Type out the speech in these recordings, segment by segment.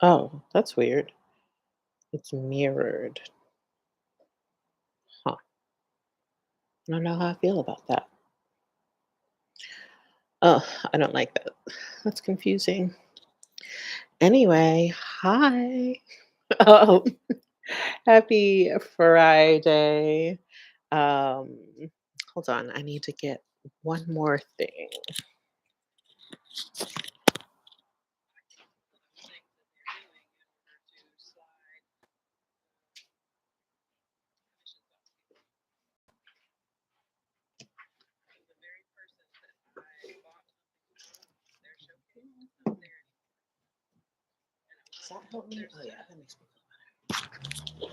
Oh, that's weird. It's mirrored. Huh. I don't know how I feel about that. Oh, I don't like that. That's confusing. Anyway, hi. Oh, happy Friday. Um, hold on. I need to get one more thing. Does that help me? Oh, yeah, that makes me feel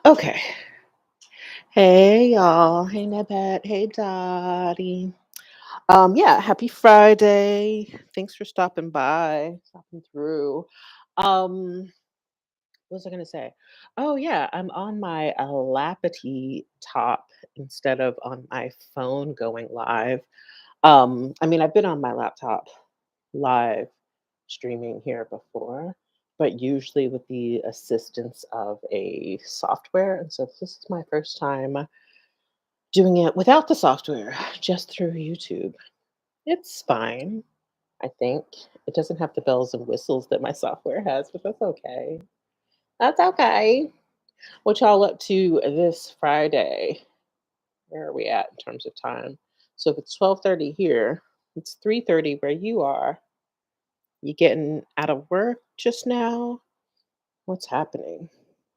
okay. Hey, y'all. Hey, Nebet. Hey, Dottie. Yeah, happy Friday. Thanks for stopping by, stopping through. Um, what was I gonna say? Oh yeah, I'm on my Lappity top instead of on my phone going live. I mean, I've been on my laptop live streaming here before, but usually with the assistance of a software. And so this is my first time doing it without the software, just through YouTube. It's fine. I think. It doesn't have the bells and whistles that my software has, but that's okay. That's okay. What y'all up to this Friday? Where are we at in terms of time? So if it's 12:30 here, it's 3:30 where you are. You getting out of work just now? What's happening?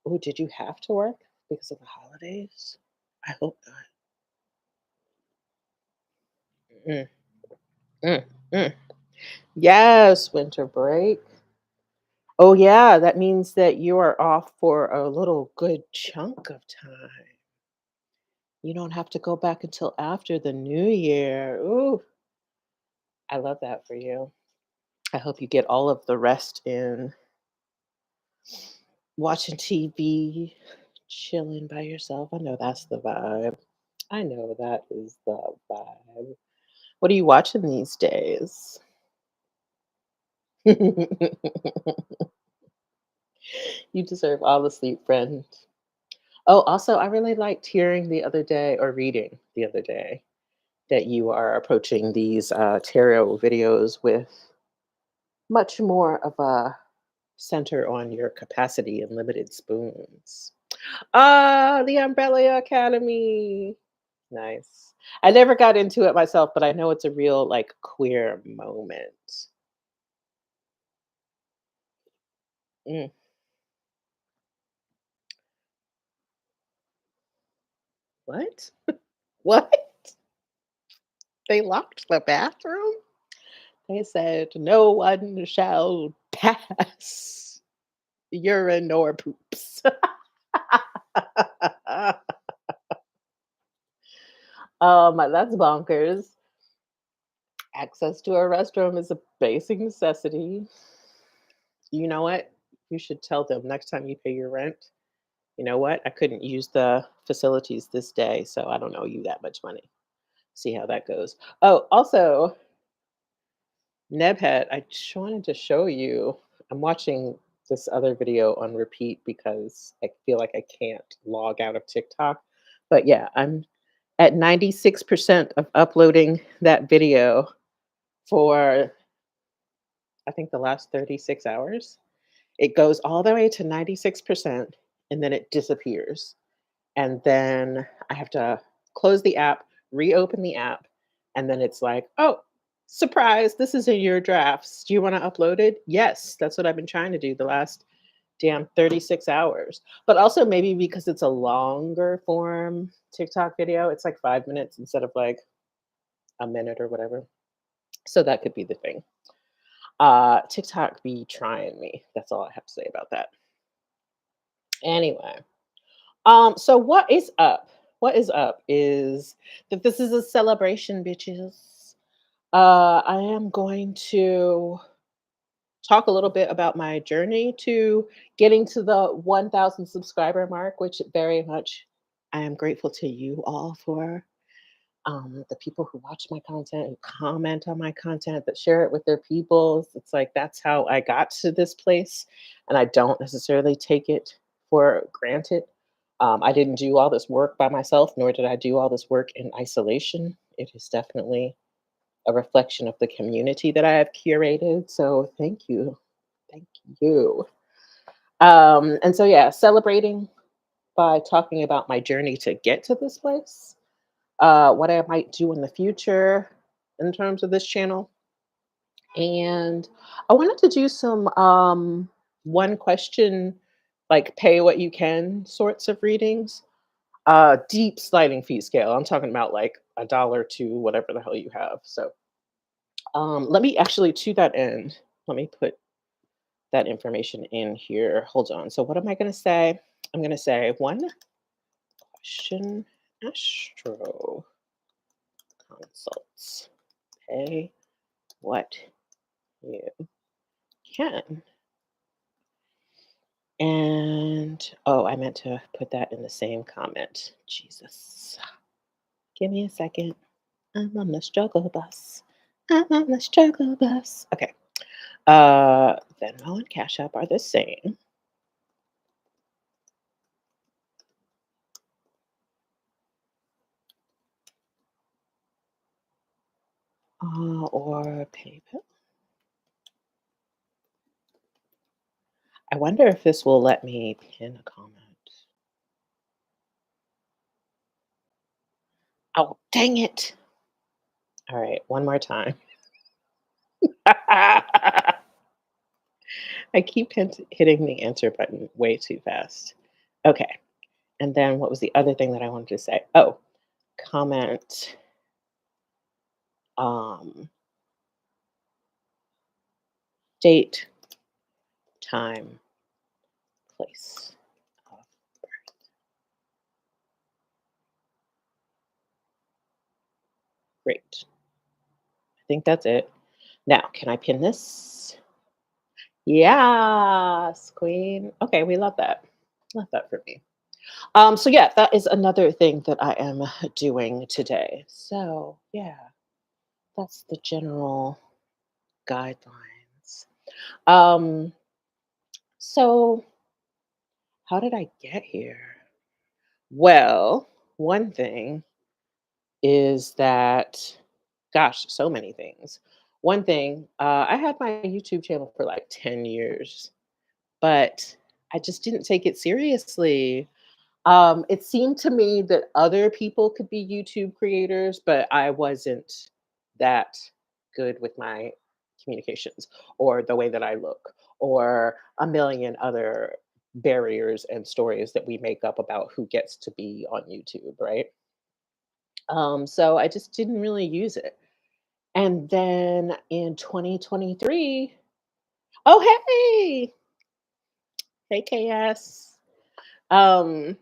Oh, did you have to work because of the holidays? I hope not. Mm, mm, mm. Yes, winter break. Oh, yeah, that means that you are off for a little good chunk of time. You don't have to go back until after the new year. Ooh, I love that for you. I hope you get all of the rest in, watching TV, chilling by yourself. I know that's the vibe. I know that is the vibe. What are you watching these days? You deserve all the sleep, friend. Oh, also, I really liked hearing the other day or reading the other day that you are approaching these tarot videos with much more of a center on your capacity and limited spoons. Ah, the Umbrella Academy. Nice. I never got into it myself, but I know it's a real like queer moment. Mm. What? What? They locked the bathroom? They said no one shall pass urine or poops. That's bonkers. Access to a restroom is a basic necessity. You know what? You should tell them next time you pay your rent. You know what? I couldn't use the facilities this day, so I don't owe you that much money. See how that goes. Oh, also, Nebhead, I just wanted to show you. I'm watching this other video on repeat because I feel like I can't log out of TikTok. But yeah, I'm at 96% of uploading that video for I think the last 36 hours. It goes all the way to 96% and then it disappears. And then I have to close the app, reopen the app, and then it's like, "Oh, surprise, this is in your drafts. Do you wanna upload it?" Yes, that's what I've been trying to do the last damn 36 hours. But also maybe because it's a longer form TikTok video, it's like 5 minutes instead of like a minute or whatever. So that could be the thing. TikTok be trying me. That's all I have to say about that. Anyway. So what is up? What is up is that this is a celebration, bitches. I am going to talk a little bit about my journey to getting to the 1,000 subscriber mark, which very much I am grateful to you all for. The people who watch my content, who comment on my content, that share it with their people. It's like that's how I got to this place. And I don't necessarily take it for granted. I didn't do all this work by myself, nor did I do all this work in isolation. It is definitely a reflection of the community that I have curated. So thank you. Thank you. And so, yeah, celebrating by talking about my journey to get to this place, what I might do in the future in terms of this channel. And I wanted to do some one question, like pay what you can sorts of readings. Deep sliding fee scale. I'm talking about like $1 to whatever the hell you have. So let me actually to that end, let me put that information in here. Hold on. So what am I gonna say? I'm gonna say one question astro consults. Pay what you can. And oh, I meant to put that in the same comment. Jesus. Give me a second. I'm on the struggle bus. I'm on the struggle bus. Okay. Venmo and Cash App are the same. Or PayPal. I wonder if this will let me pin a comment. Oh, dang it. All right, one more time. I keep hitting the answer button way too fast. Okay. And then what was the other thing that I wanted to say? Oh, comment um date, time, place. of- Great. I think that's it. Now, can I pin this? Yes, queen. Okay, we love that. Love that for me. So yeah, that is another thing that I am doing today. So yeah, that's the general guidelines. Um, so how did I get here? Well, one thing is that, gosh, so many things. One thing, I had my YouTube channel for like 10 years, but I just didn't take it seriously. It seemed to me that other people could be YouTube creators, but I wasn't that good with my communications or the way that I look or a million other barriers and stories that we make up about who gets to be on YouTube, right? So I just didn't really use it. And then in 2023, oh hey KS. Um,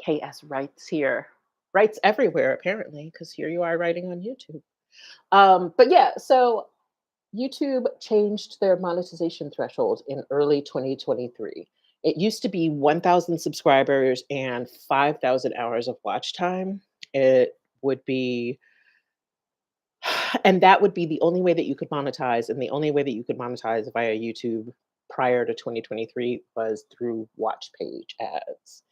KS writes here, writes everywhere apparently, because here you are writing on YouTube. But yeah, so YouTube changed their monetization threshold in early 2023. It used to be 1,000 subscribers and 5,000 hours of watch time. It would be, and that would be the only way that you could monetize. And the only way that you could monetize via YouTube prior to 2023 was through watch page ads.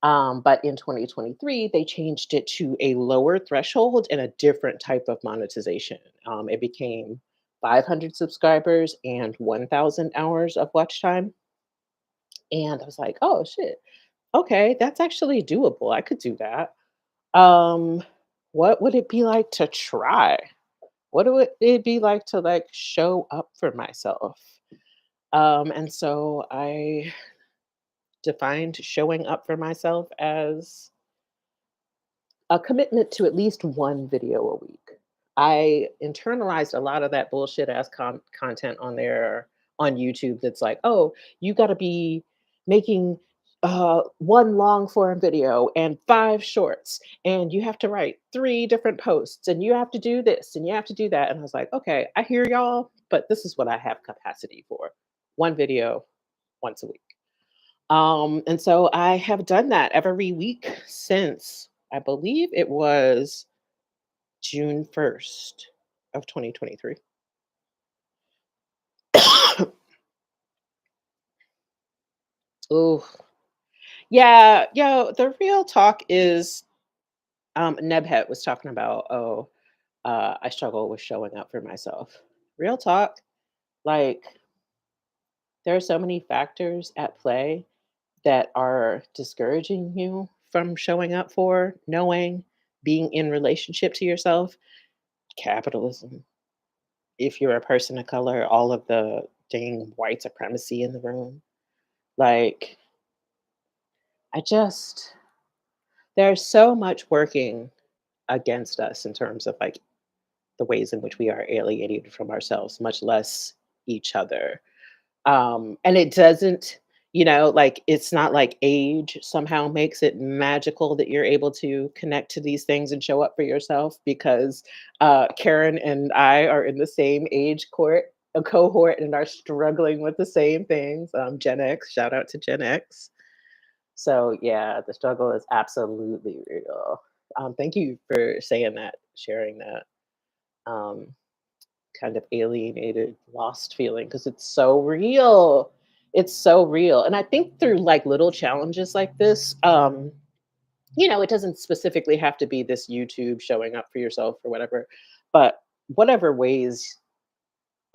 But in 2023, they changed it to a lower threshold and a different type of monetization. It became 500 subscribers and 1,000 hours of watch time. And I was like, oh shit, okay, that's actually doable. I could do that. Um, what would it be like to try? What would it be like to like show up for myself? And so I defined showing up for myself as a commitment to at least one video a week. I internalized a lot of that bullshit ass content on there on YouTube that's like, oh, you got to be making one long form video and five shorts, and you have to write three different posts, and you have to do this and you have to do that. And I was like, okay, I hear y'all, but this is what I have capacity for: one video once a week. And so I have done that every week since. I believe it was June 1st of 2023. Ooh. Yeah, the real talk is, Nebhet was talking about, "Oh, I struggle with showing up for myself." Real talk, like, there are so many factors at play that are discouraging you from showing up for, knowing, being in relationship to yourself. Capitalism. If you're a person of color, all of the dang white supremacy in the room. Like, I just there's so much working against us in terms of like the ways in which we are alienated from ourselves, much less each other. And it doesn't, like it's not like age somehow makes it magical that you're able to connect to these things and show up for yourself because Karen and I are in the same age a cohort and are struggling with the same things. Gen X, shout out to Gen X. So yeah, the struggle is absolutely real. Thank you for saying that, sharing that. Um, Kind of alienated, lost feeling because it's so real. It's so real. And I think through like little challenges like this, it doesn't specifically have to be this YouTube showing up for yourself or whatever, but whatever ways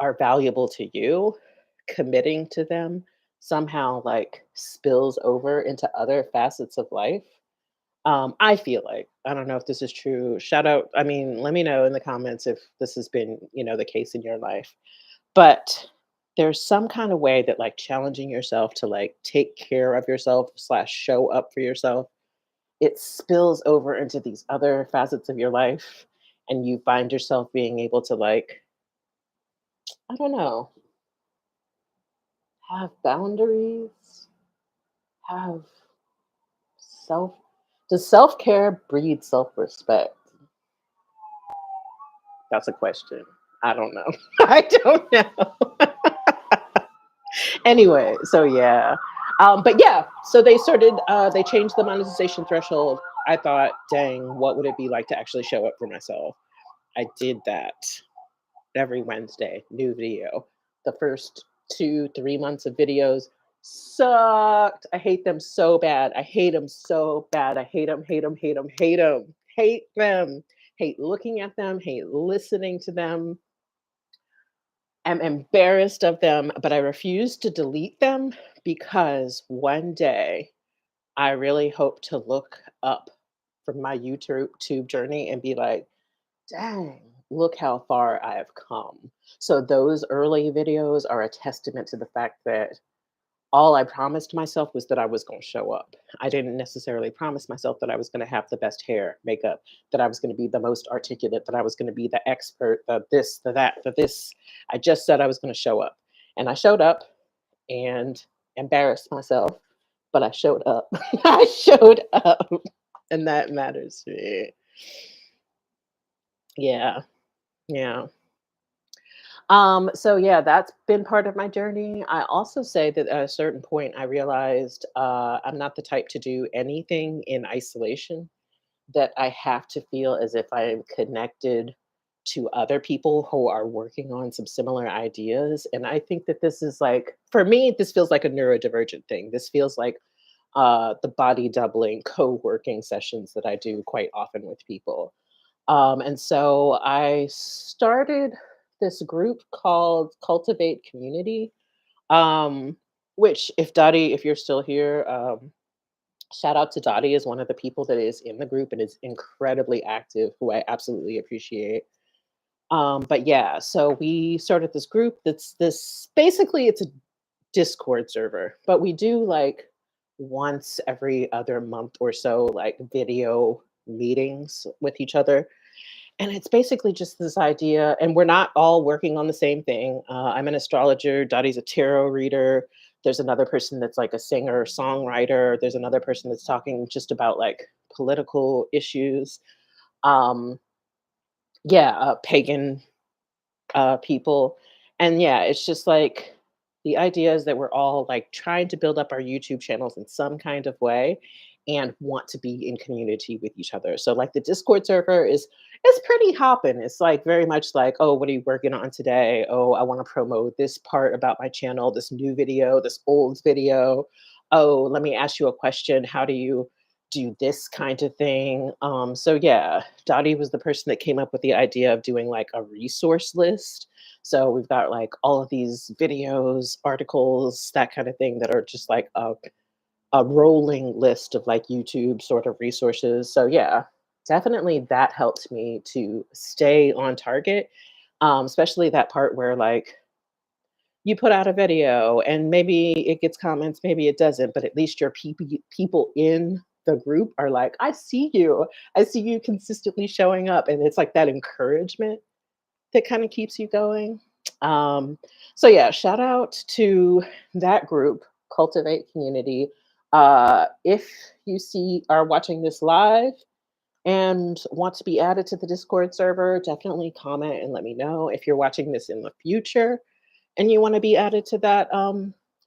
are valuable to you, committing to them somehow like spills over into other facets of life. I feel like, I don't know if this is true. Shout out, I mean, let me know in the comments if this has been, the case in your life. But there's some kind of way that like challenging yourself to like take care of yourself slash show up for yourself, it spills over into these other facets of your life. And you find yourself being able to like, I don't know, have boundaries, have self does self-care breed self-respect? That's a question. I don't know. I don't know. Anyway, so yeah. But yeah, so they changed the monetization threshold. I thought, dang, what would it be like to actually show up for myself? I did that every Wednesday, new video. The first 2, 3 months of videos sucked. I hate them so bad. I hate them so bad. I hate them, hate them, hate them, hate them, hate them, hate looking at them, hate listening to them. I'm embarrassed of them, but I refuse to delete them because one day I really hope to look up from my YouTube journey and be like, dang, look how far I have come. So those early videos are a testament to the fact that all I promised myself was that I was going to show up. I didn't necessarily promise myself that I was going to have the best hair, makeup, that I was going to be the most articulate, that I was going to be the expert, the this, the that, the this. I just said I was going to show up. And I showed up and embarrassed myself, but I showed up. I showed up. And that matters to me. Yeah. Yeah. So yeah, that's been part of my journey. I also say that at a certain point, I realized I'm not the type to do anything in isolation, that I have to feel as if I am connected to other people who are working on some similar ideas. And I think that this is like, for me, this feels like a neurodivergent thing. This feels like the body doubling co working sessions that I do quite often with people. And so I started this group called Cultivate Community, um, which, if you're still here, shout out to Dottie is one of the people that is in the group and is incredibly active, who I absolutely appreciate. But yeah, so we started this group that's this basically it's a Discord server, but we do like once every other month or so, like video meetings with each other. And it's basically just this idea, and we're not all working on the same thing. I'm an astrologer, Dottie's a tarot reader. There's another person that's like a singer, songwriter. There's another person that's talking just about like political issues. Um, yeah, pagan people. And yeah, it's just like the idea is that we're all like trying to build up our YouTube channels in some kind of way. and want to be in community with each other. So like the Discord server is pretty hopping. It's like very much like, oh, what are you working on today? Oh, I want to promote this part about my channel, this new video, this old video. Oh, let me ask you a question. How do you do this kind of thing? So yeah, Dottie was the person that came up with the idea of doing like a resource list. So we've got like all of these videos, articles, that kind of thing that are just like a rolling list of like YouTube sort of resources. So yeah, definitely that helped me to stay on target. Especially that part where like you put out a video and maybe it gets comments, maybe it doesn't, but at least your people in the group are like, I see you. I see you consistently showing up. And it's like that encouragement that kind of keeps you going. Um, so yeah, shout out to that group, Cultivate Community. If you are watching this live and want to be added to the Discord server, definitely comment and let me know. If you're watching this in the future and you want to be added to that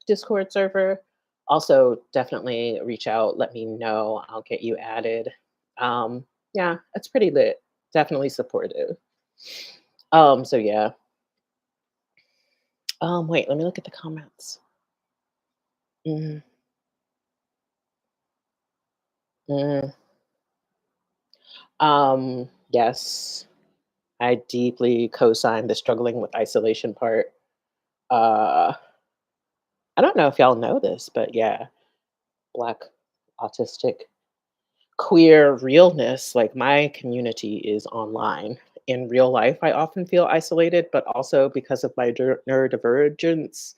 Discord server, also definitely reach out. Let me know. I'll get you added. Yeah, it's pretty lit. Definitely supportive. So yeah. Wait, let me look at the comments. Mm, mm. Yes, I deeply co-sign the struggling with isolation part. Uh, I don't know if y'all know this, but yeah, Black, autistic, queer realness, like my community is online. In real life, I often feel isolated, but also because of my neurodivergence,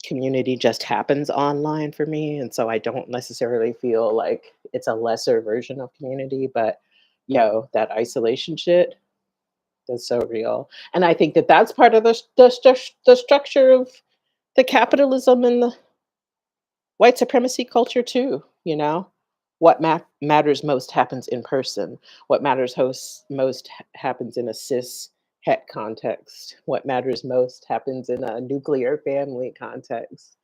community just happens online for me, and so I don't necessarily feel like it's a lesser version of community, but yo, that isolation shit is so real, and I think that that's part of the structure of the capitalism and the white supremacy culture too, you know? What matters most happens in person. What matters most happens in a cis het context. What matters most happens in a nuclear family context.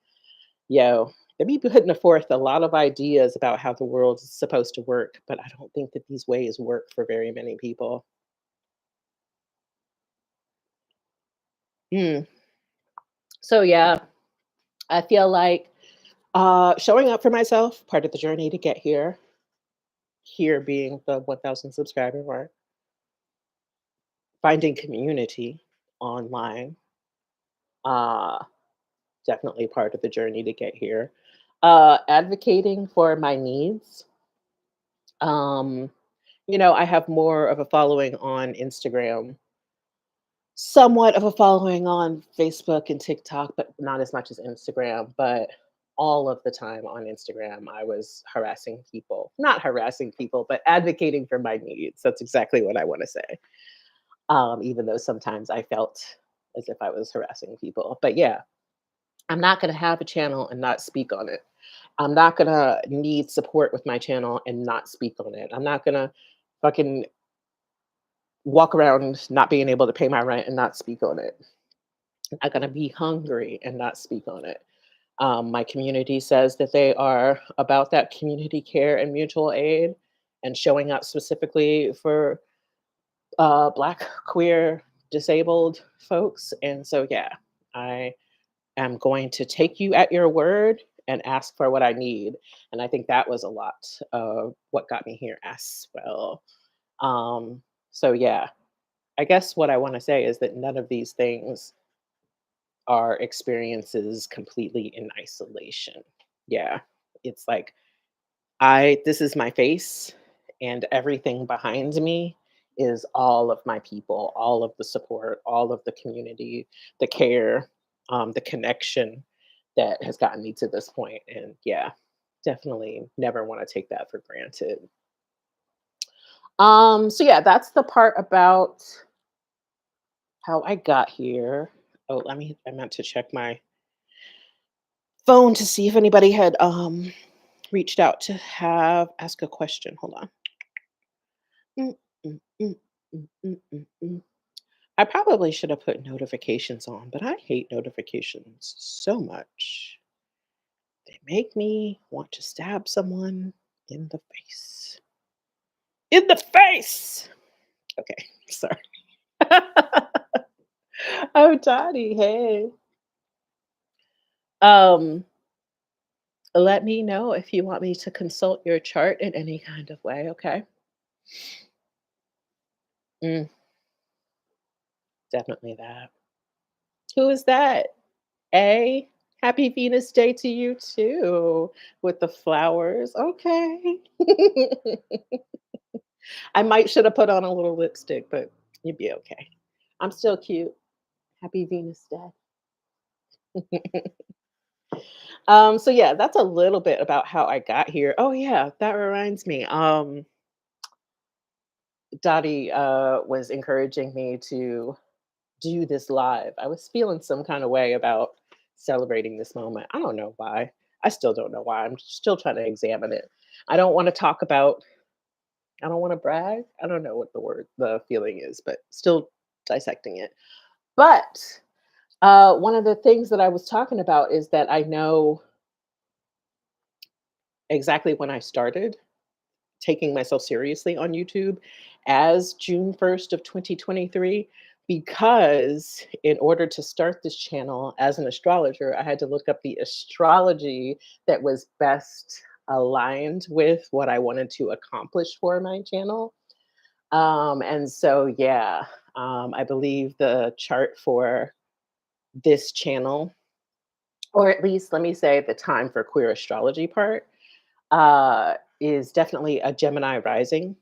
Yo, they be putting forth a lot of ideas about how the world is supposed to work, but I don't think that these ways work for very many people. Mm. So yeah, I feel like showing up for myself, part of the journey to get here, here being the 1,000 subscriber mark, finding community online, uh, definitely part of the journey to get here. Advocating for my needs. Um, I have more of a following on Instagram, somewhat of a following on Facebook and TikTok, but not as much as Instagram. But all of the time on Instagram, I was harassing people, not harassing people, but advocating for my needs. That's exactly what I want to say. Even though sometimes I felt as if I was harassing people. But yeah, I'm not going to have a channel and not speak on it. I'm not going to need support with my channel and not speak on it. I'm not going to fucking walk around not being able to pay my rent and not speak on it. I'm not going to be hungry and not speak on it. My community says that they are about that community care and mutual aid and showing up specifically for Black, queer, disabled folks. And so, yeah, I am going to take you at your word and ask for what I need. And I think that was a lot of what got me here as well. Um, so, yeah, I guess what I want to say is that none of these things are experiences completely in isolation. Yeah, it's like this is my face, and everything behind me is all of my people, all of the support, all of the community, the care, the connection that has gotten me to this point. And yeah, definitely never want to take that for granted. So yeah, that's the part about how I got here. Oh, I meant to check my phone to see if anybody had reached out to have ask a question. Hold on. Mm, mm, mm, mm. I probably should have put notifications on, but I hate notifications so much. They make me want to stab someone In the face. In the face. Okay, sorry. Oh, Dottie, hey. Um, Let me know if you want me to consult your chart in any kind of way, okay? Mm, definitely that. Who is that? A. Happy Venus Day to you too, with the flowers. Okay. I might should have put on a little lipstick, but you'd be okay. I'm still cute. Happy Venus Day. So yeah, that's a little bit about how I got here. Oh yeah, that reminds me. Dottie was encouraging me to do this live. I was feeling some kind of way about celebrating this moment. I don't know why. I still don't know why. I'm still trying to examine it. I don't want to talk about, I don't want to brag. I don't know what the feeling is, but still dissecting it. But one of the things that I was talking about is that I know exactly when I started taking myself seriously on YouTube as June 1st of 2023 because in order to start this channel as an astrologer, I had to look up the astrology that was best aligned with what I wanted to accomplish for my channel. And so, yeah, I believe the chart for this channel, or at least let me say the time for queer astrology part, is definitely a Gemini rising,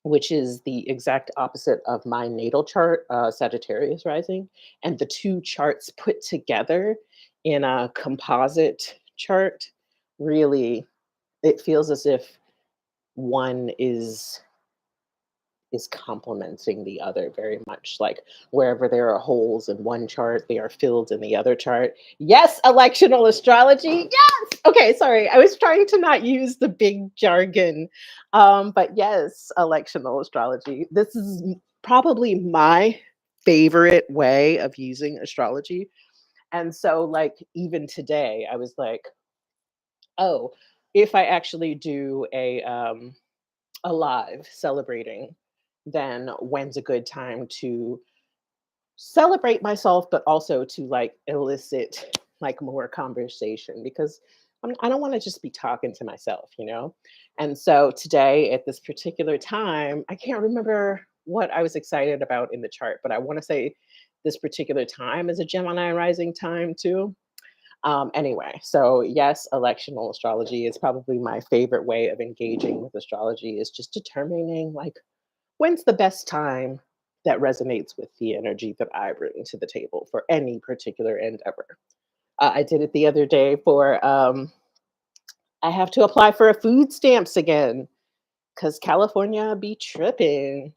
which is the exact opposite of my natal chart, Sagittarius rising. And the two charts put together in a composite chart, really, it feels as if one is complementing the other very much. Like wherever there are holes in one chart, they are filled in the other chart. Yes, electional astrology. Yes. Okay, sorry. I was trying to not use the big jargon. But yes, electional astrology. This is probably my favorite way of using astrology. And so, like, even today, I was like, oh, if I actually do a live celebrating, then when's a good time to celebrate myself, but also to like elicit like more conversation because I don't want to just be talking to myself, you know? And so today at this particular time, I can't remember what I was excited about in the chart, but I want to say this particular time is a Gemini rising time too. Anyway, so yes, electional astrology is probably my favorite way of engaging with astrology is just determining like when's the best time that resonates with the energy that I bring to the table for any particular endeavor. I did it the other day for I have to apply for a food stamps again because California be tripping.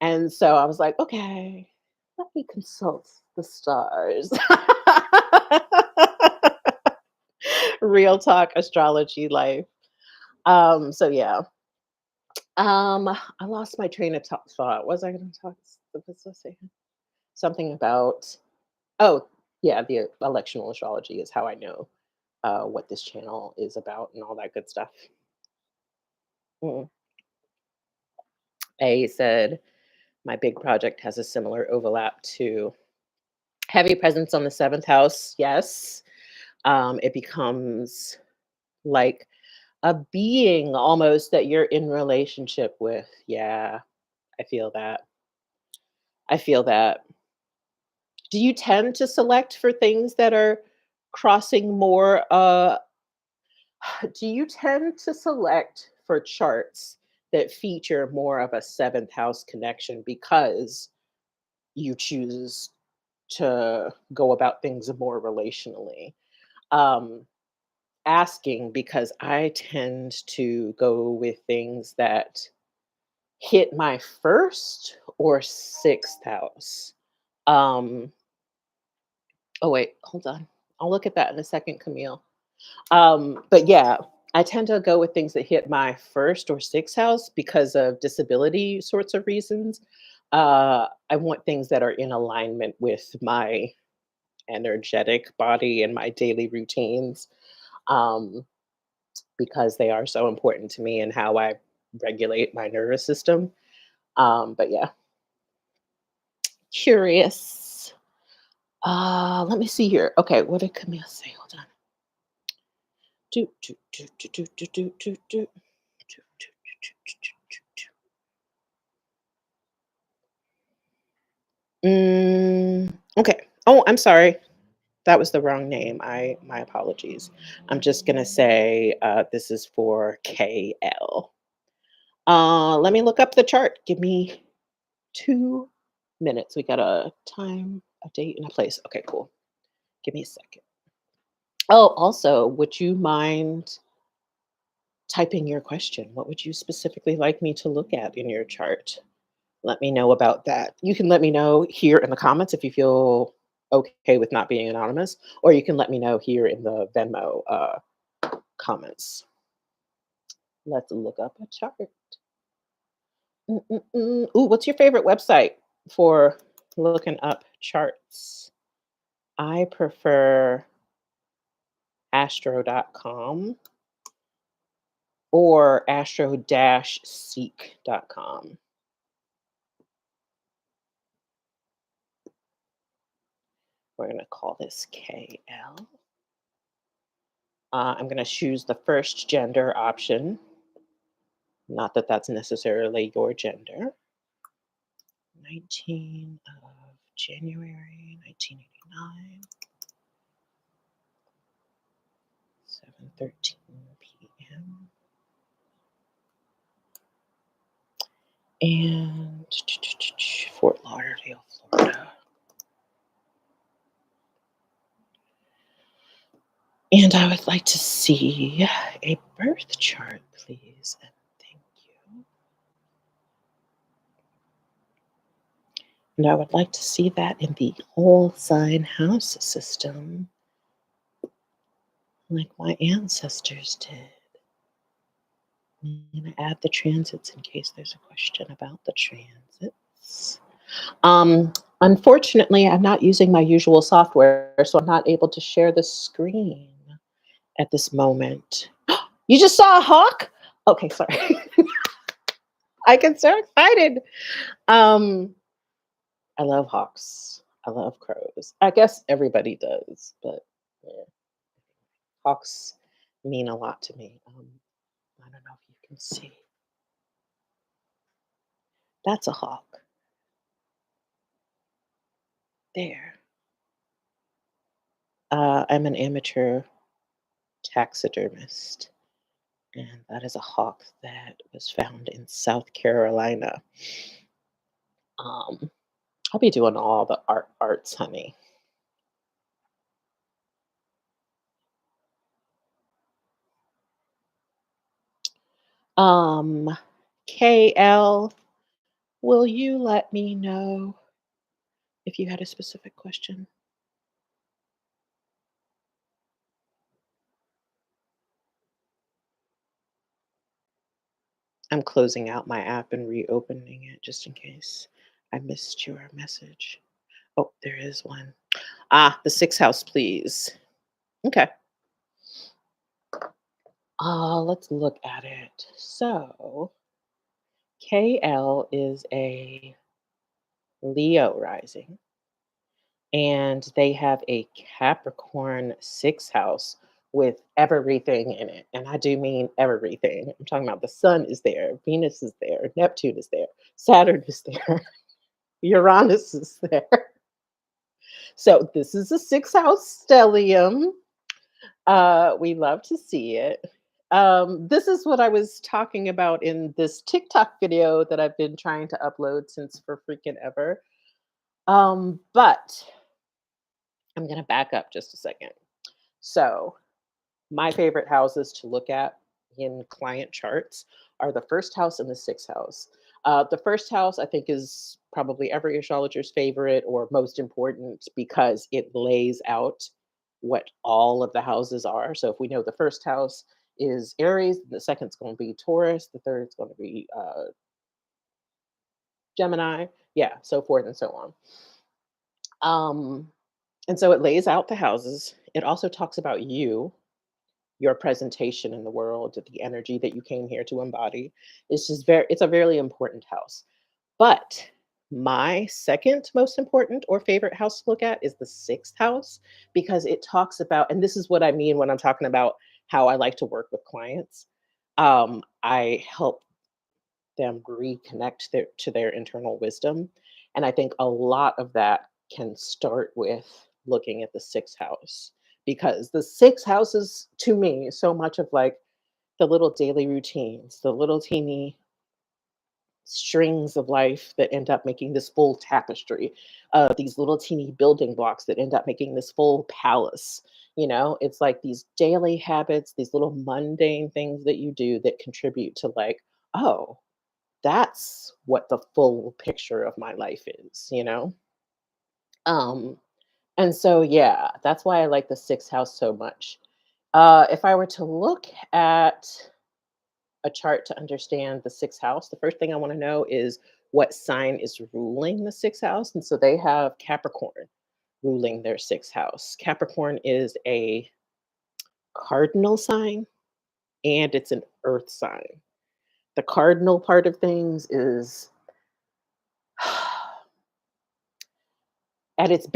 And so I was like, okay, let me consult the stars. Real talk astrology life. So yeah. I lost my train of thought. Was I going to talk? Was I saying something about? Oh, yeah, the electional astrology is how I know what this channel is about and all that good stuff. Mm. A said my big project has a similar overlap to heavy presence on the seventh house. Yes, it becomes like a being almost that you're in relationship with. Yeah, I feel that. I feel that. Do you tend to select for things that are crossing more do you tend to select for charts that feature more of a seventh house connection because you choose to go about things more relationally? Um, Asking because I tend to go with things that hit my first or sixth house. Um, oh, wait, hold on. I'll look at that in a second, Camille. But yeah, I tend to go with things that hit my first or sixth house because of disability sorts of reasons. I want things that are in alignment with my energetic body and my daily routines. Um, because they are so important to me and how I regulate my nervous system. But yeah, curious. Let me see here. Okay, what did Camille say? Hold on. Do, do, do, do, do, do, do, do, do, do, okay. Oh, I'm sorry. That was the wrong name. My apologies. I'm just gonna say this is for KL. Let me look up the chart. Give me 2 minutes. We got a time, a date, and a place. Okay, cool. Give me a second. Oh, also, would you mind typing your question? What would you specifically like me to look at in your chart? Let me know about that. You can let me know here in the comments if you feel okay with not being anonymous, or you can let me know here in the Venmo comments. Let's look up a chart. Ooh, what's your favorite website for looking up charts? I prefer astro.com or astro-seek.com. We're going to call this KL. I'm going to choose the first gender option. Not that that's necessarily your gender. 19 of January 1989, 7:13 p.m. And Fort Lauderdale, Florida. And I would like to see a birth chart, please. And thank you. And I would like to see that in the whole sign house system, like my ancestors did. I'm going to add the transits in case there's a question about the transits. Unfortunately, I'm not using my usual software, so I'm not able to share the screen at this moment. You just saw a hawk? Okay, sorry. I get so excited. Um, I love hawks. I love crows. I guess everybody does, but yeah, hawks mean a lot to me. I don't know if you can see. That's a hawk. There. I'm an amateur taxidermist, and that is a hawk that was found in South Carolina. Um, I'll be doing all the arts, honey. Um, KL, will you let me know if you had a specific question? I'm closing out my app and reopening it just in case I missed your message. Oh, there is one. The sixth house, please. Okay. Let's look at it. So, KL is a Leo rising, and they have a Capricorn sixth house with everything in it. And I do mean everything. I'm talking about the sun is there, Venus is there, Neptune is there, Saturn is there, Uranus is there. So this is a sixth house stellium. We love to see it. This is what I was talking about in this TikTok video that I've been trying to upload since for freaking ever. But I'm gonna back up just a second. So my favorite houses to look at in client charts are the first house and the sixth house. The first house, I think, is probably every astrologer's favorite or most important because it lays out what all of the houses are. So if we know the first house is Aries, the second's going to be Taurus, the third's going to be Gemini, yeah, so forth and so on. And so it lays out the houses. It also talks about you, your presentation in the world, the energy that you came here to embody. It's a very important house. But my second most important or favorite house to look at is the sixth house because it talks about, and this is what I mean when I'm talking about how I like to work with clients. I help them reconnect to their internal wisdom. And I think a lot of that can start with looking at the sixth house because the sixth house is to me so much of like the little daily routines, the little teeny strings of life that end up making this full tapestry, these little teeny building blocks that end up making this full palace. It's like these daily habits, these little mundane things that you do that contribute to like, oh, that's what the full picture of my life is. Um, and so, yeah, that's why I like the sixth house so much. If I were to look at a chart to understand the sixth house, the first thing I want to know is what sign is ruling the sixth house. And so they have Capricorn ruling their sixth house. Capricorn is a cardinal sign and it's an earth sign. The cardinal part of things is at its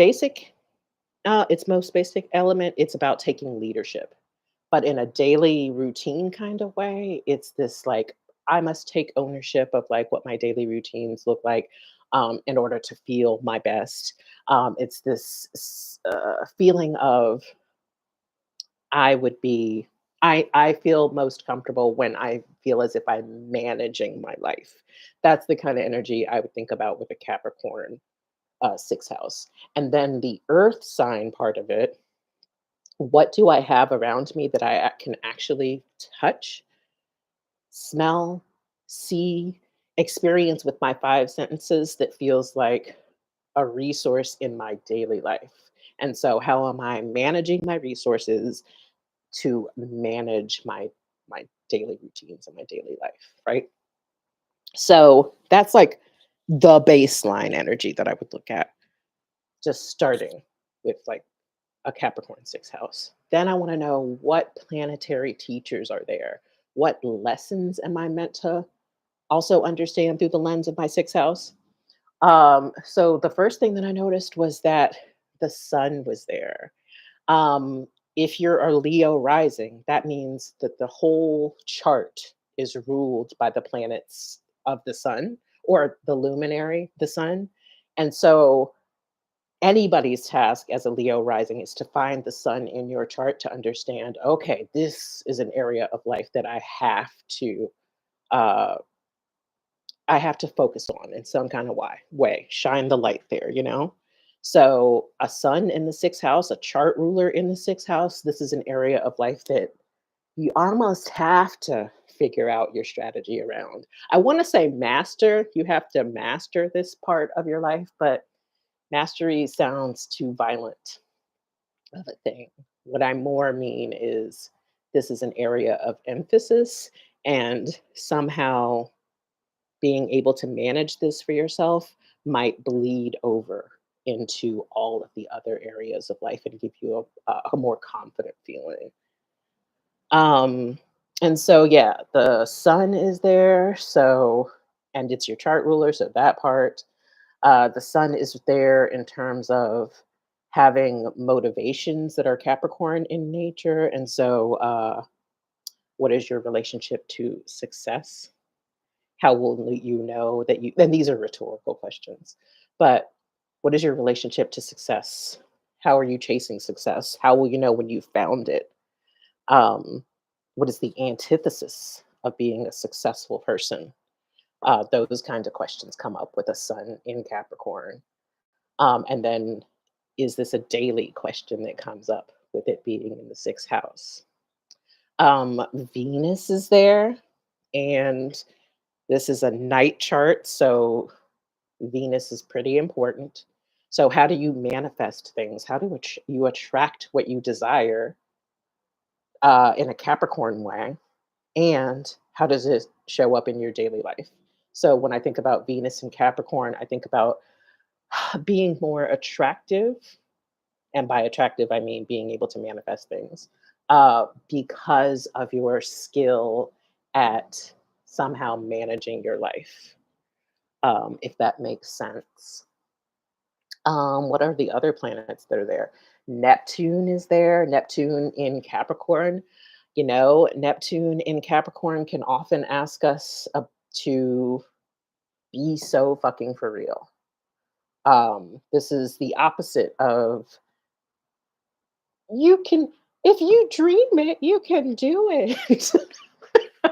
most basic element, it's about taking leadership. But in a daily routine kind of way, it's this like, I must take ownership of like what my daily routines look like in order to feel my best. It's this feeling of I would be, I feel most comfortable when I feel as if I'm managing my life. That's the kind of energy I would think about with a Capricorn sixth house. And then the earth sign part of it, what do I have around me that I can actually touch, smell, see, experience with my five sentences that feels like a resource in my daily life? And so how am I managing my resources to manage my daily routines and my daily life, right? So that's like the baseline energy that I would look at, just starting with like a Capricorn sixth house. Then I want to know what planetary teachers are there. What lessons am I meant to also understand through the lens of my sixth house? So the first thing that I noticed was that the sun was there. Um, if you're a Leo rising, that means that the whole chart is ruled by the planets of the sun or the luminary, the sun. And so anybody's task as a Leo rising is to find the sun in your chart to understand, okay, this is an area of life that uh I have to focus on in some kind of way, shine the light there. So a sun in the sixth house, a chart ruler in the sixth house, this is an area of life that you almost have to figure out your strategy around. I want to say master, you have to master this part of your life, but mastery sounds too violent of a thing. What I more mean is this is an area of emphasis, and somehow being able to manage this for yourself might bleed over into all of the other areas of life and give you a more confident feeling. Um, and so, yeah, the sun is there. So, and it's your chart ruler. So, that part. The sun is there in terms of having motivations that are Capricorn in nature. And so, what is your relationship to success? How will you know that and these are rhetorical questions, but what is your relationship to success? How are you chasing success? How will you know when you found it? Um, what is the antithesis of being a successful person? Those kinds of questions come up with a sun in Capricorn. And then, is this a daily question that comes up with it being in the sixth house? Venus is there, and this is a night chart, so Venus is pretty important. So, how do you manifest things? How do you attract what you desire in a Capricorn way? And how does it show up in your daily life? So, when I think about Venus and Capricorn, I think about being more attractive. And by attractive, I mean being able to manifest things because of your skill at somehow managing your life, if that makes sense. What are the other planets that are there? Neptune is there. Neptune in Capricorn. You know, Neptune in Capricorn can often ask us to be so fucking for real. This is the opposite of you can, if you dream it, you can do it.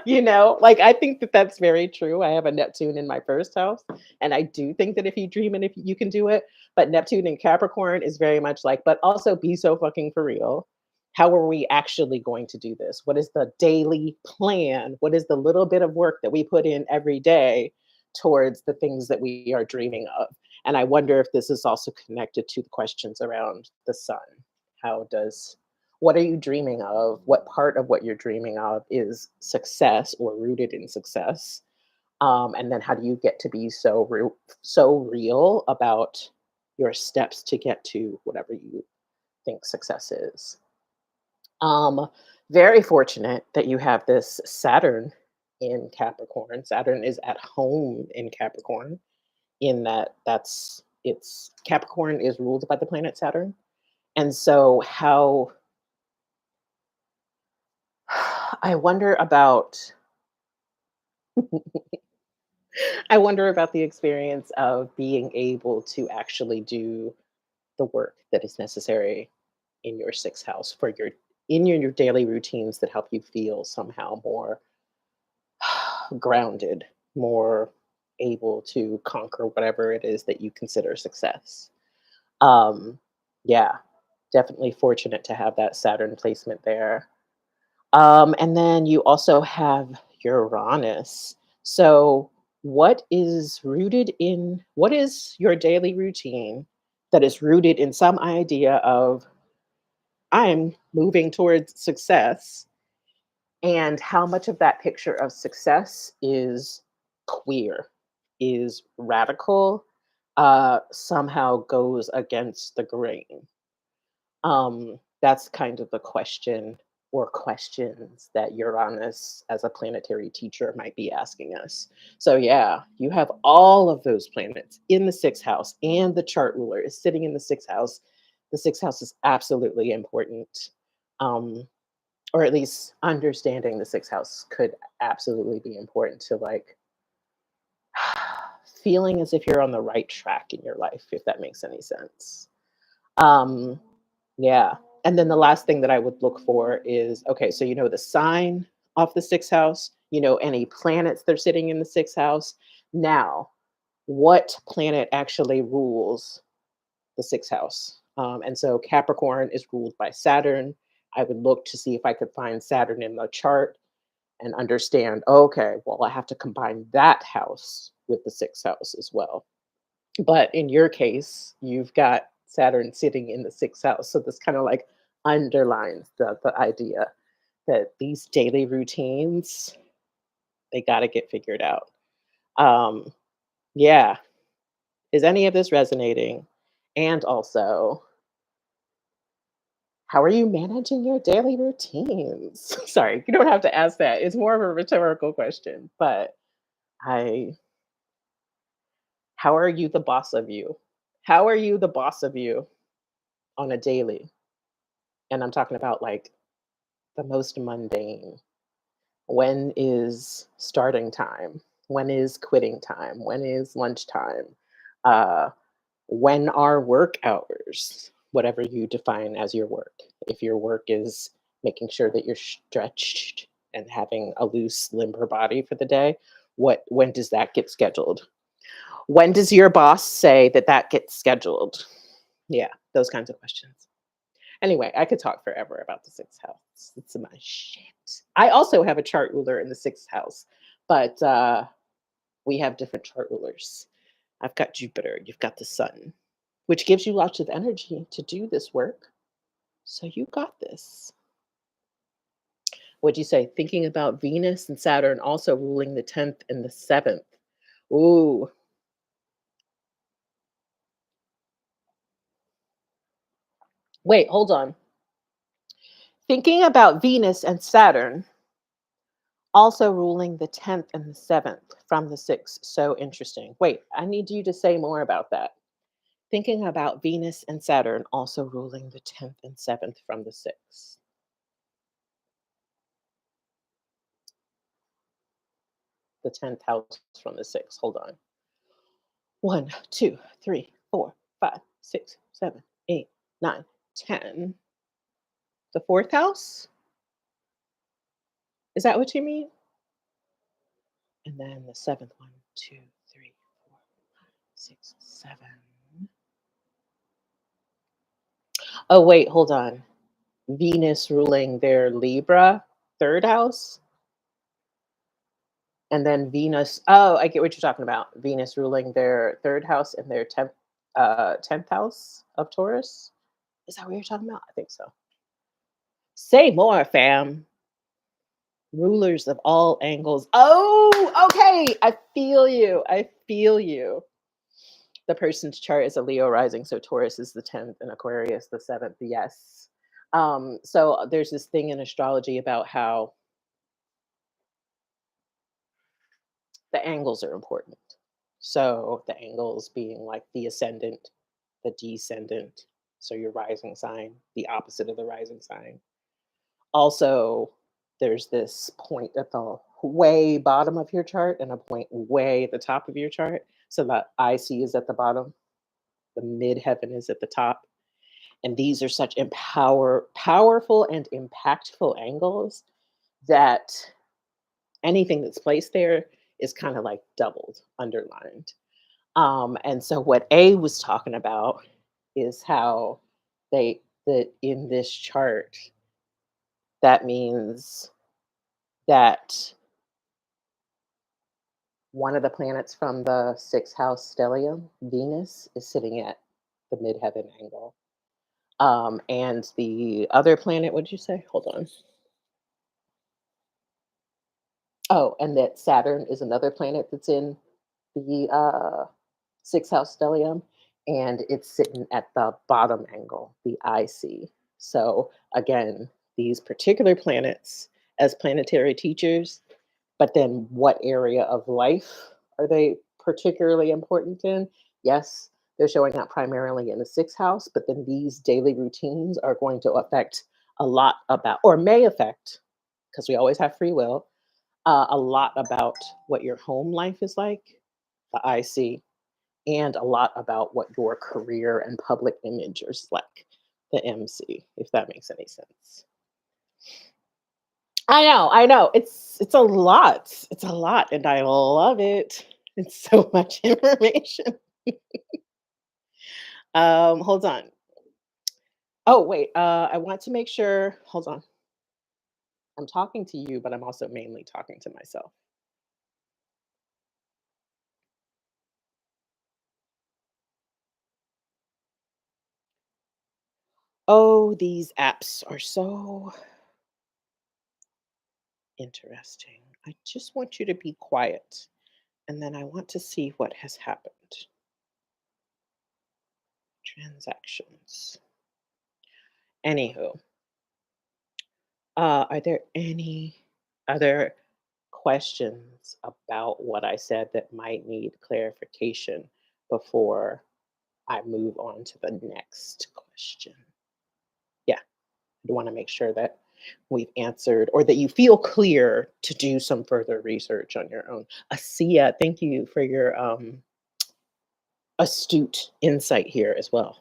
You know, like, I think that that's very true. I have a Neptune in my first house, and I do think that if you dream and if you can do it, but Neptune in Capricorn is very much like, but also be so fucking for real. How are we actually going to do this? What is the daily plan? What is the little bit of work that we put in every day towards the things that we are dreaming of? And I wonder if this is also connected to the questions around the sun. How does what are you dreaming of? What part of what you're dreaming of is success or rooted in success? And then how do you get to be so real about your steps to get to whatever you think success is? Um, Very fortunate that you have this Saturn in Capricorn. Saturn is at home in Capricorn, in that that's it's Capricorn is ruled by the planet Saturn. And so how I wonder about I wonder about the experience of being able to actually do the work that is necessary in your sixth house for your daily routines that help you feel somehow more grounded, more able to conquer whatever it is that you consider success. Um, yeah, definitely fortunate to have that Saturn placement there. And then you also have Uranus. So, what is your daily routine that is rooted in some idea of I'm moving towards success? And how much of that picture of success is queer, is radical, somehow goes against the grain? That's kind of the question or questions that Uranus, as a planetary teacher, might be asking us. So, yeah, you have all of those planets in the sixth house, and the chart ruler is sitting in the sixth house. The sixth house is absolutely important. Um, or at least understanding the sixth house could absolutely be important to like feeling as if you're on the right track in your life, if that makes any sense. Um, yeah. And then the last thing that I would look for is okay, so you know the sign of the sixth house, you know, any planets that are sitting in the sixth house. Now, what planet actually rules the sixth house? And so Capricorn is ruled by Saturn. I would look to see if I could find Saturn in the chart and understand, okay, well, I have to combine that house with the sixth house as well. But in your case, you've got Saturn sitting in the sixth house. So this kind of like underlines the idea that these daily routines, they got to get figured out. Um, yeah. Is any of this resonating? And also, how are you managing your daily routines? Sorry, you don't have to ask that. It's more of a rhetorical question, but I, how are you the boss of you? How are you the boss of you on a daily? And I'm talking about like the most mundane. When is starting time? When is quitting time? When is lunchtime? Uh, when are work hours? Whatever you define as your work. If your work is making sure that you're stretched and having a loose, limber body for the day, when does that get scheduled? When does your boss say that that gets scheduled? Yeah, those kinds of questions. Anyway, I could talk forever about the sixth house. It's my shit. I also have a chart ruler in the sixth house, but we have different chart rulers. I've got Jupiter, you've got the sun, which gives you lots of energy to do this work. So you got this. What'd you say? Thinking about Venus and Saturn also ruling the 10th and the 7th. Ooh, wait, hold on. Thinking about Venus and Saturn also ruling the 10th and the 7th from the 6th. So interesting. Wait, I need you to say more about that. Thinking about Venus and Saturn also ruling the 10th and 7th from the 6th. The 10th house from the 6th. Hold on. 1, 2, 3, 4, 5, 6, 7, 8, 9, 10. The fourth house? Is that what you mean? And then the seventh one, 2, 3, 4, 6, 7. Oh, wait, hold on. Venus ruling their Libra, third house. And then Venus, oh, I get what you're talking about. Venus ruling their third house and their 10th house of Taurus. Is that what you're talking about? I think so. Say more, fam. Rulers of all angles. Oh, okay. I feel you. I feel you. The person's chart is a Leo rising, so Taurus is the 10th and Aquarius the 7th. Yes. So there's this thing in astrology about how the angles are important. So the angles being like the ascendant, the descendant, so your rising sign, the opposite of the rising sign. Also, there's this point at the way bottom of your chart and a point way at the top of your chart. So the IC is at the bottom, the midheaven is at the top. And these are such powerful and impactful angles that anything that's placed there is kind of like doubled, underlined. And so what A was talking about is how they that in this chart, that means that one of the planets from the sixth house stellium, Venus, is sitting at the midheaven angle. And the other planet, what'd you say? Hold on. Oh, and that Saturn is another planet that's in the sixth house stellium, and it's sitting at the bottom angle, the IC. So again, these particular planets as planetary teachers, but then what area of life are they particularly important in? Yes, they're showing up primarily in the sixth house, but then these daily routines are going to affect a lot about, or may affect, because we always have free will, a lot about what your home life is like, the IC, and a lot about what your career and public image is like, the MC, if that makes any sense. I know. It's a lot. It's a lot, and I love it. It's so much information. Hold on. Oh, wait. I want to make sure. Hold on. I'm talking to you, but I'm also mainly talking to myself. Oh, these apps are so interesting. I just want you to be quiet, and then I want to see what has happened. Transactions. Anywho, are there any other questions about what I said that might need clarification before I move on to the next question? Yeah, I want to make sure that we've answered or that you feel clear to do some further research on your own. Asia, thank you for your astute insight here as well.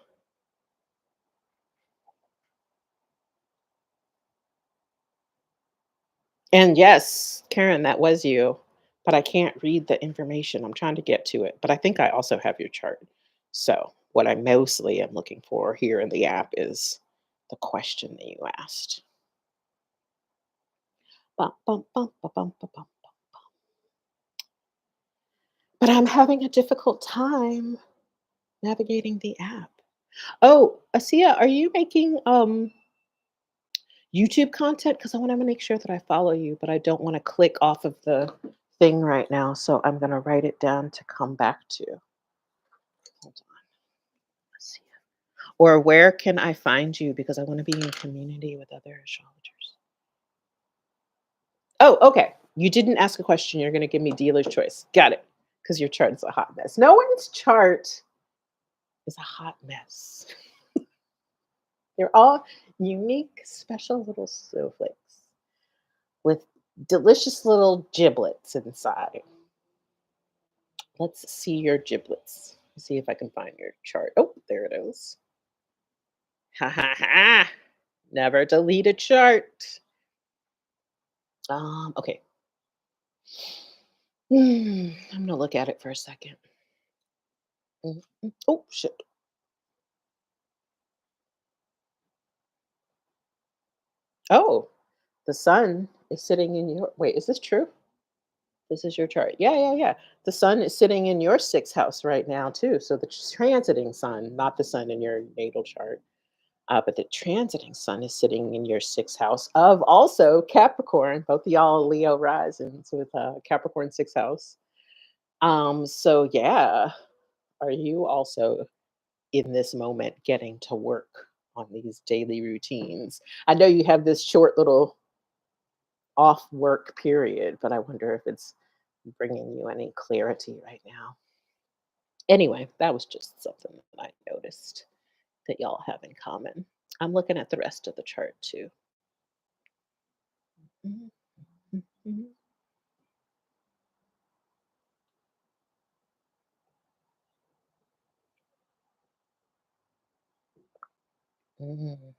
And yes, Karen, that was you, but I can't read the information. I'm trying to get to it, but I think I also have your chart. So, what I mostly am looking for here in the app is the question that you asked. Bum, bum, bum, ba, bum, ba, bum. But I'm having a difficult time navigating the app. Oh, Asia, are you making YouTube content? Because I want to make sure that I follow you, but I don't want to click off of the thing right now. So I'm going to write it down to come back to. Hold on. Asia. Or where can I find you because I want to be in community with other astrologers? Oh, okay. You didn't ask a question. You're going to give me dealer's choice. Got it. Because your chart is a hot mess. No one's chart is a hot mess. They're all unique, special little snowflakes with delicious little giblets inside. Let's see your giblets. See if I can find your chart. Oh, there it is. Ha ha ha. Never delete a chart. Okay. I'm gonna look at it for a second. Oh shit. Oh, the sun is sitting in your. Wait, is this true? This is your chart. Yeah, yeah, yeah. The sun is sitting in your sixth house right now too. So the transiting sun, not the sun in your natal chart, but the transiting sun is sitting in your sixth house of also Capricorn. Both of y'all Leo risings with Capricorn sixth house. So yeah, are you also in this moment getting to work on these daily routines? I know you have this short little off work period, but I wonder if it's bringing you any clarity right now. Anyway, that was just something that I noticed that y'all have in common. I'm looking at the rest of the chart too. Mhm, mhm, mhm.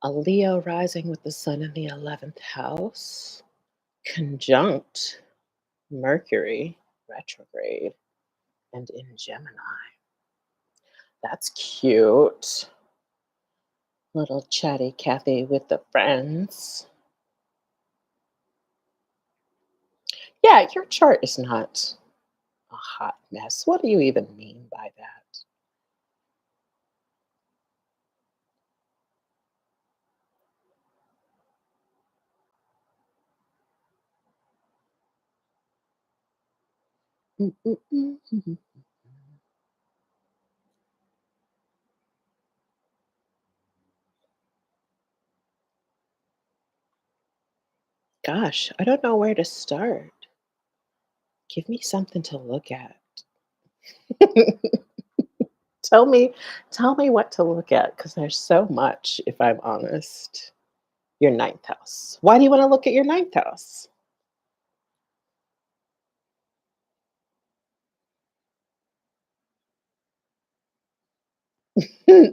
A Leo rising with the sun in the 11th house, conjunct Mercury retrograde and in Gemini. That's cute. Little chatty Cathy with the friends. Yeah, your chart is not a hot mess. What do you even mean by that? Mm, mm, mm, mhm. Gosh, I don't know where to start. Give me something to look at. tell me tell me what to look at because there's so much if I'm honest. Your ninth house. Why do you want to look at your ninth house?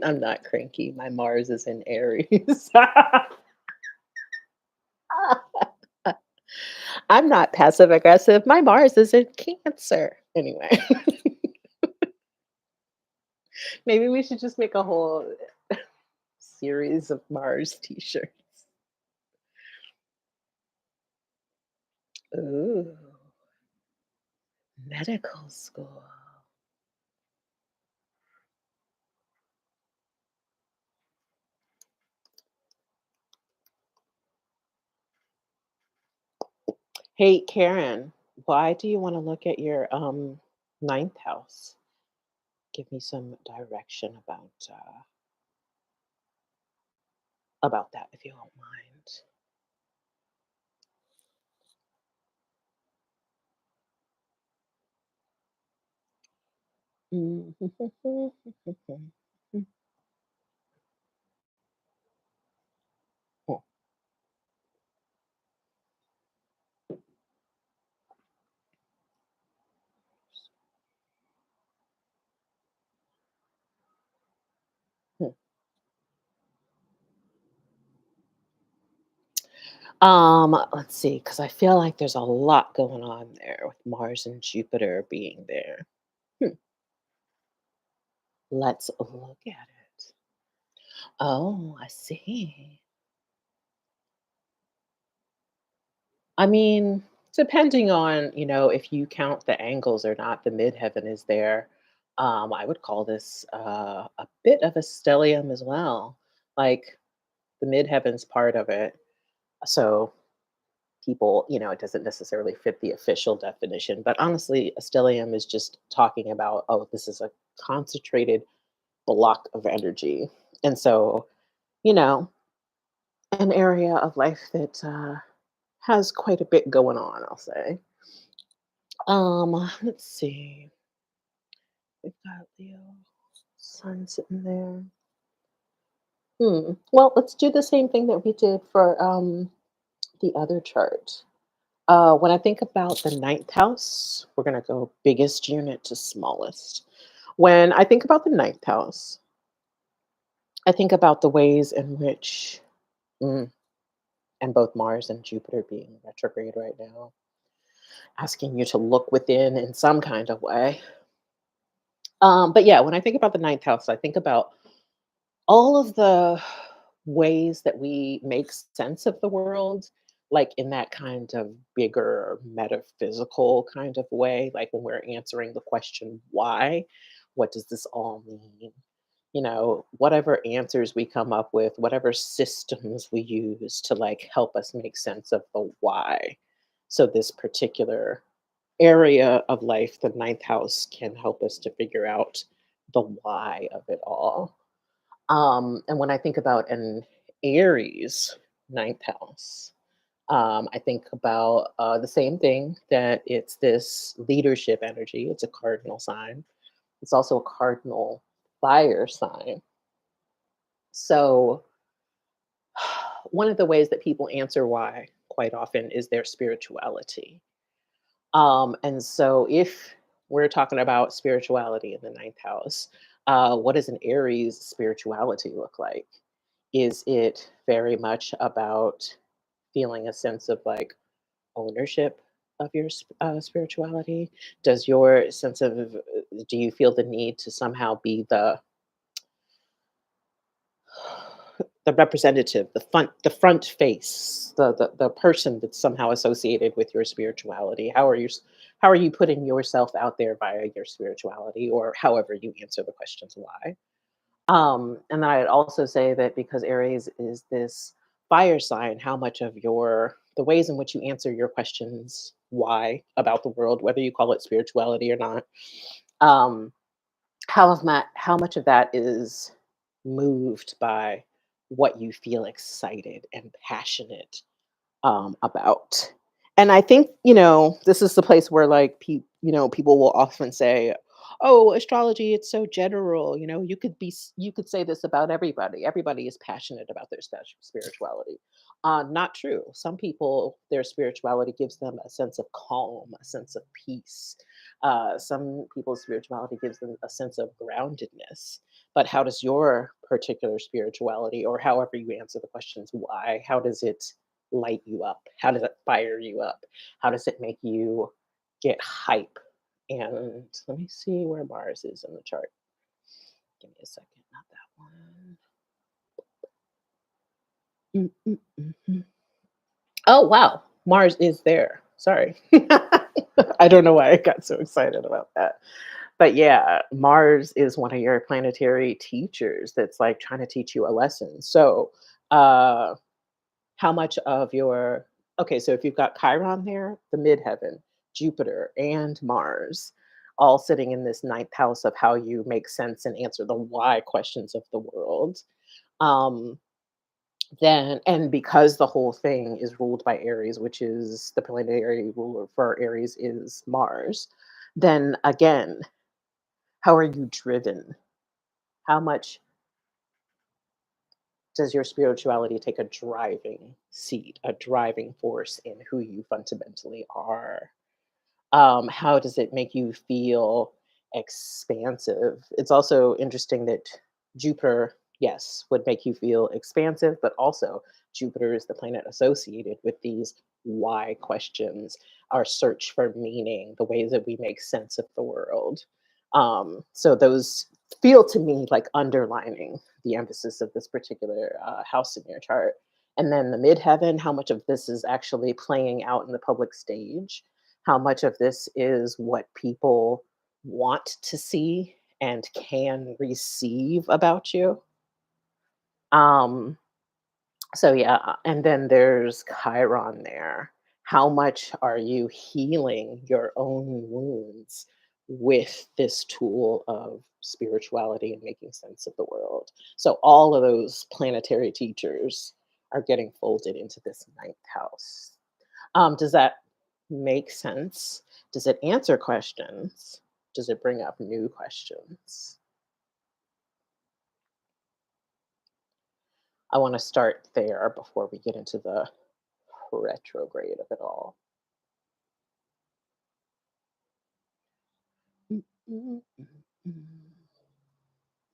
I'm not cranky. My Mars is in Aries. I'm not passive aggressive. My Mars is in Cancer. Anyway, maybe we should just make a whole series of Mars t-shirts. Ooh, medical school. Hey, Karen, why do you want to look at your ninth house? Give me some direction about that if you don't mind. Let's see, because I feel like there's a lot going on there with Mars and Jupiter being there. Hmm, let's look at it. Oh, I see. I mean, depending on, if you count the angles or not, the midheaven is there. I would call this a bit of a stellium as well. Like the midheaven's part of it. So people, it doesn't necessarily fit the official definition, but honestly, a stellium is just talking about, oh, this is a concentrated block of energy. And so, you know, an area of life that has quite a bit going on, I'll say. Let's see. We've got Leo, Sun sitting there. Well, let's do the same thing that we did for the other chart. When I think about the ninth house, we're going to go biggest unit to smallest. When I think about the ninth house, I think about the ways in which, mm, and both Mars and Jupiter being retrograde right now, asking you to look within in some kind of way. But yeah, when I think about the ninth house, I think about all of the ways that we make sense of the world, like in that kind of bigger metaphysical kind of way, like when we're answering the question, why? What does this all mean? Whatever answers we come up with, whatever systems we use to like help us make sense of the why. So, this particular area of life, the ninth house, can help us to figure out the why of it all. And when I think about an Aries ninth house, I think about the same thing, that it's this leadership energy. It's a cardinal sign. It's also a cardinal fire sign. So, one of the ways that people answer why quite often is their spirituality. And so, if we're talking about spirituality in the ninth house, what does an Aries spirituality look like? Is it very much about feeling a sense of like ownership of your spirituality? Does your sense of, do you feel the need to somehow be the representative, the front face, the person that's somehow associated with your spirituality? How are you putting yourself out there via your spirituality, or however you answer the questions why? And then I'd also say that because Aries is this fire sign, how much of the ways in which you answer your questions why about the world, whether you call it spirituality or not, um, how much of that is moved by what you feel excited and passionate about. And I think, this is the place where like people will often say, "Oh, astrology, it's so general. You could say this about everybody. Everybody is passionate about their special spirituality." Not true. Some people, their spirituality gives them a sense of calm, a sense of peace. Some people's spirituality gives them a sense of groundedness. But how does your particular spirituality, or however you answer the questions why, how does it light you up? How does it fire you up? How does it make you get hype? And let me see where Mars is in the chart. Give me a second. Not that one. Mm. Oh, wow. Mars is there. Sorry. I don't know why I got so excited about that. But yeah, Mars is one of your planetary teachers that's like trying to teach you a lesson. So, uh, how much of your okay, so if you've got Chiron there, the midheaven, Jupiter, and Mars, all sitting in this ninth house of how you make sense and answer the why questions of the world, um, then and because the whole thing is ruled by Aries, which is the planetary ruler for Aries is Mars, then again, how are you driven? How much does your spirituality take a driving seat, a driving force in who you fundamentally are? How does it make you feel expansive? It's also interesting that Jupiter, yes, would make you feel expansive, but also Jupiter is the planet associated with these why questions, our search for meaning, the ways that we make sense of the world. So those feel to me like underlining the emphasis of this particular house in your chart. And then the midheaven, how much of this is actually playing out in the public stage, how much of this is what people want to see and can receive about you. Um, so yeah, and then there's Chiron there. How much are you healing your own wounds with this tool of spirituality and making sense of the world. So all of those planetary teachers are getting folded into this ninth house. Does that make sense? Does it answer questions? Does it bring up new questions? I want to start there before we get into the retrograde of it all. Mm, mm, mm, mm,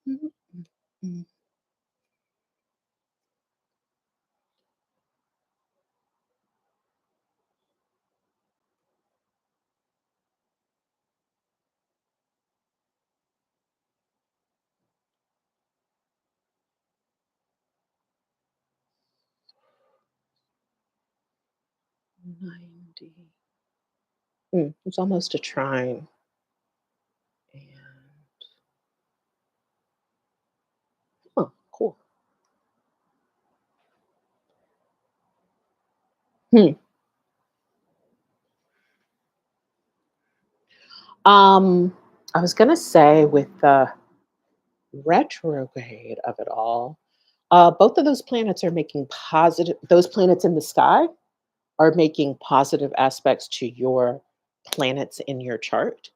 mm, mm, mm. 90. It's almost a trine. And oh, cool. Hmm. Um, I was gonna say with the retrograde of it all, both of those planets are making positive. Those planets in the sky are making positive aspects to your planets in your chart.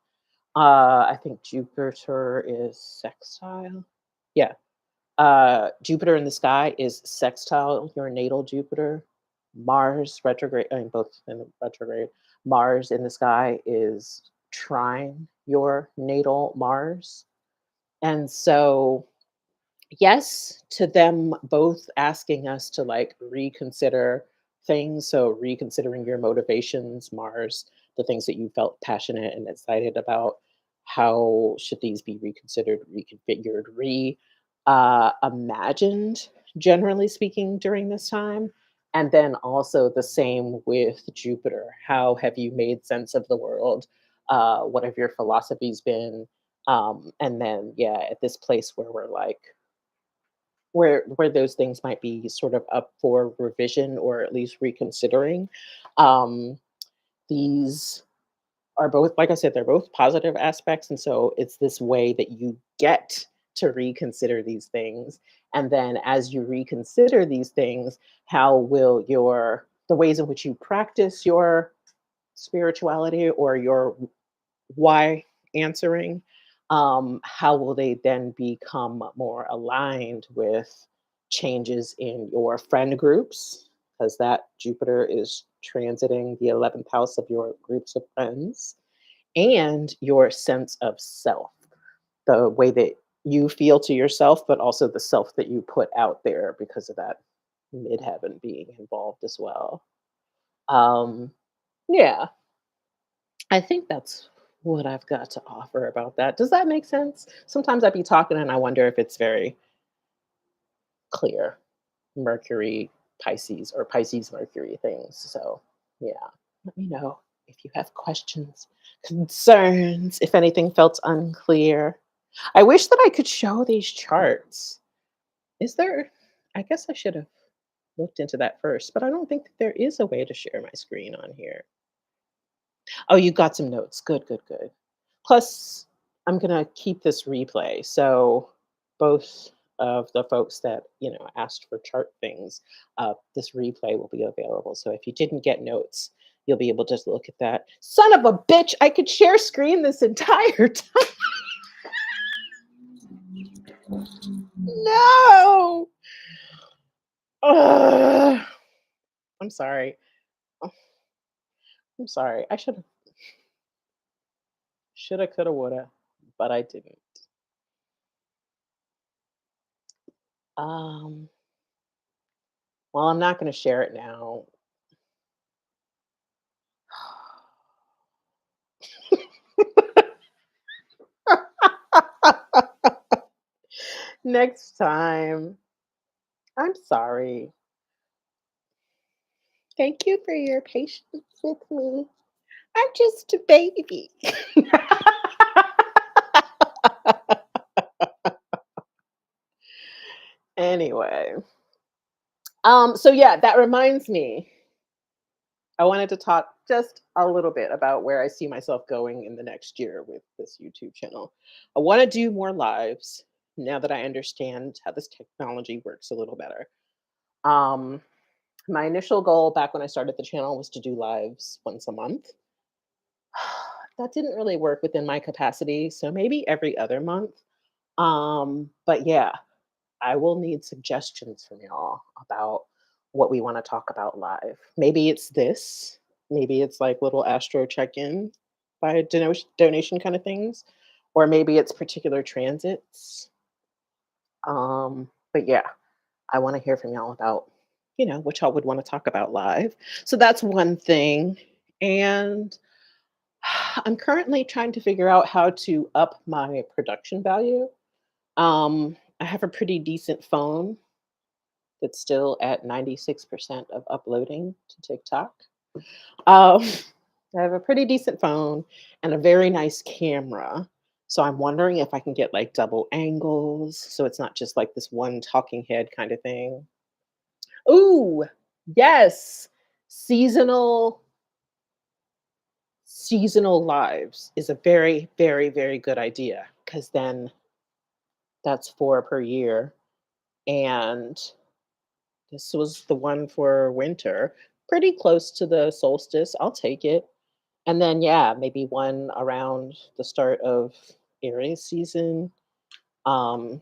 I think Jupiter is sextile. Yeah, Jupiter in the sky is sextile your natal Jupiter. Mars retrograde, I mean, both in the retrograde. Mars in the sky is trine your natal Mars. And so yes to them both asking us to like reconsider things. So reconsidering your motivations, Mars, the things that you felt passionate and excited about, how should these be reconsidered, reconfigured, imagined, generally speaking, during this time? And then also the same with Jupiter. How have you made sense of the world? What have your philosophies been? And then yeah, at this place where we're like where those things might be sort of up for revision or at least reconsidering. Um, these are both, like I said, they're both positive aspects, and so it's this way that you get to reconsider these things. And then as you reconsider these things, how will your the ways in which you practice your spirituality or your why answering, how will they then become more aligned with changes in your friend groups? Because that Jupiter is transiting the 11th house of your groups of friends and your sense of self, the way that you feel to yourself, but also the self that you put out there because of that midheaven being involved as well. Um, yeah, I think that's what I've got to offer about that. Does that make sense? Sometimes I'd be talking and I wonder if it's very clear. Mercury, Pisces, or Pisces, Mercury things. So, yeah, let me know if you have questions, concerns, if anything felt unclear. I wish that I could show these charts. Is there, I guess I should have looked into that first, but I don't think that there is a way to share my screen on here. Oh, you got some notes. Good, good, good. Plus, I'm gonna keep this replay. So both of the folks that, asked for chart things, this replay will be available. So if you didn't get notes, you'll be able to just look at that. Son of a bitch, I could share screen this entire time. No. Ugh. I'm sorry. Oh, I'm sorry. I shoulda, coulda, woulda, but I didn't. Um, well, I'm not gonna share it now. Next time. I'm sorry. Thank you for your patience with me. I'm just a baby. Anyway, so yeah, that reminds me. I wanted to talk just a little bit about where I see myself going in the next year with this YouTube channel. I want to do more lives now that I understand how this technology works a little better. Um, my initial goal back when I started the channel was to do lives once a month. That didn't really work within my capacity, so maybe every other month. But yeah, I will need suggestions from y'all about what we want to talk about live. Maybe it's this, maybe it's like little astro check-in by donation kind of things, or maybe it's particular transits. But yeah, I want to hear from y'all about, what y'all would want to talk about live. So that's one thing. And I'm currently trying to figure out how to up my production value. I have a pretty decent phone that's still at 96% of uploading to TikTok. Um, I have a pretty decent phone and a very nice camera. So I'm wondering if I can get like double angles so it's not just like this one talking head kind of thing. Ooh, yes. Seasonal seasonal lives is a very, very, very good idea because then that's 4 per year. And this was the one for winter, pretty close to the solstice. I'll take it. And then, yeah, maybe one around the start of Aries season, um,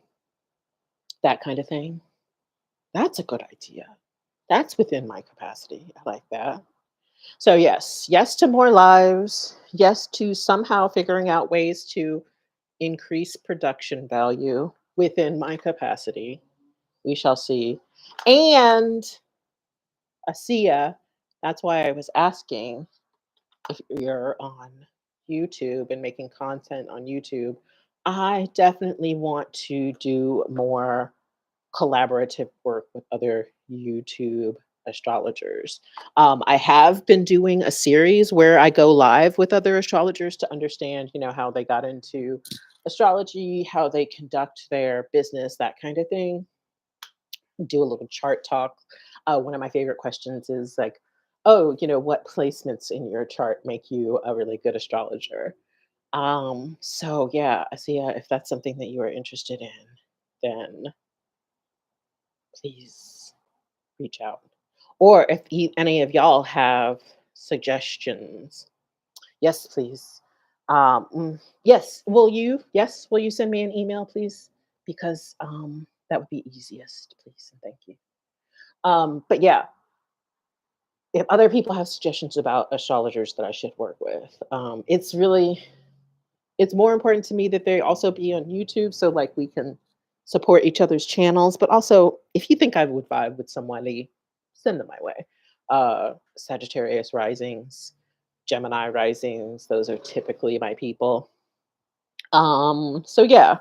that kind of thing. That's a good idea. That's within my capacity. I like that. So, yes to more lives. Yes to somehow figuring out ways to increase production value within my capacity. We shall see. And Asia, that's why I was asking if you're on YouTube and making content on YouTube. I definitely want to do more collaborative work with other YouTube astrologers. I have been doing a series where I go live with other astrologers to understand, how they got into astrology, how they conduct their business, that kind of thing. Do a little chart talk. One of my favorite questions is like, oh, what placements in your chart make you a really good astrologer? So yeah, Asia, if that's something that you are interested in, then please reach out. Or if any of y'all have suggestions, yes, please. Yes, will you send me an email, please? Because that would be easiest, please, and thank you. But yeah, if other people have suggestions about astrologers that I should work with, it's more important to me that they also be on YouTube so like we can support each other's channels. But also, if you think I would vibe with somebody, send them my way. Sagittarius risings, Gemini risings, those are typically my people. So yeah,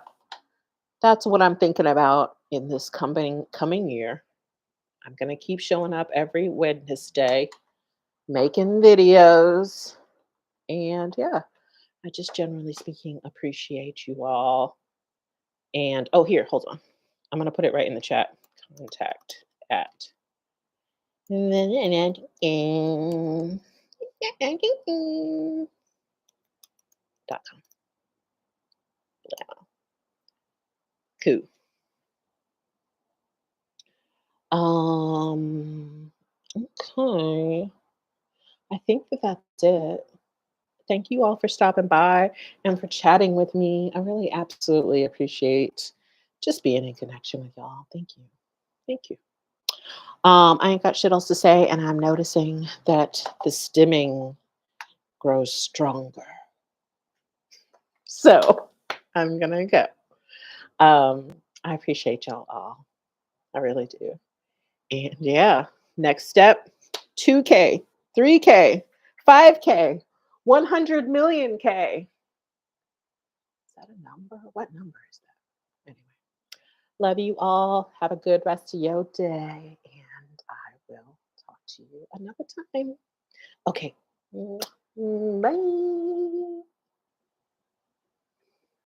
that's what I'm thinking about in this coming year. I'm gonna keep showing up every Wednesday, making videos, and yeah, I just generally speaking appreciate you all. And oh, here, hold on. I'm gonna put it right in the chat. Contact at .com. Cool. Um. Okay. I think that that's it. Thank you all for stopping by and for chatting with me. I really absolutely appreciate just being in connection with y'all. Thank you. Thank you. I ain't got shit else to say, and I'm noticing that the stimming grows stronger. So I'm gonna go. I appreciate y'all all. I really do. And yeah, next step 2K, 3K, 5K, 100 million K. Is that a number? What number is that? Anyway, love you all. Have a good rest of your day. And I will talk to you another time. Okay. Bye.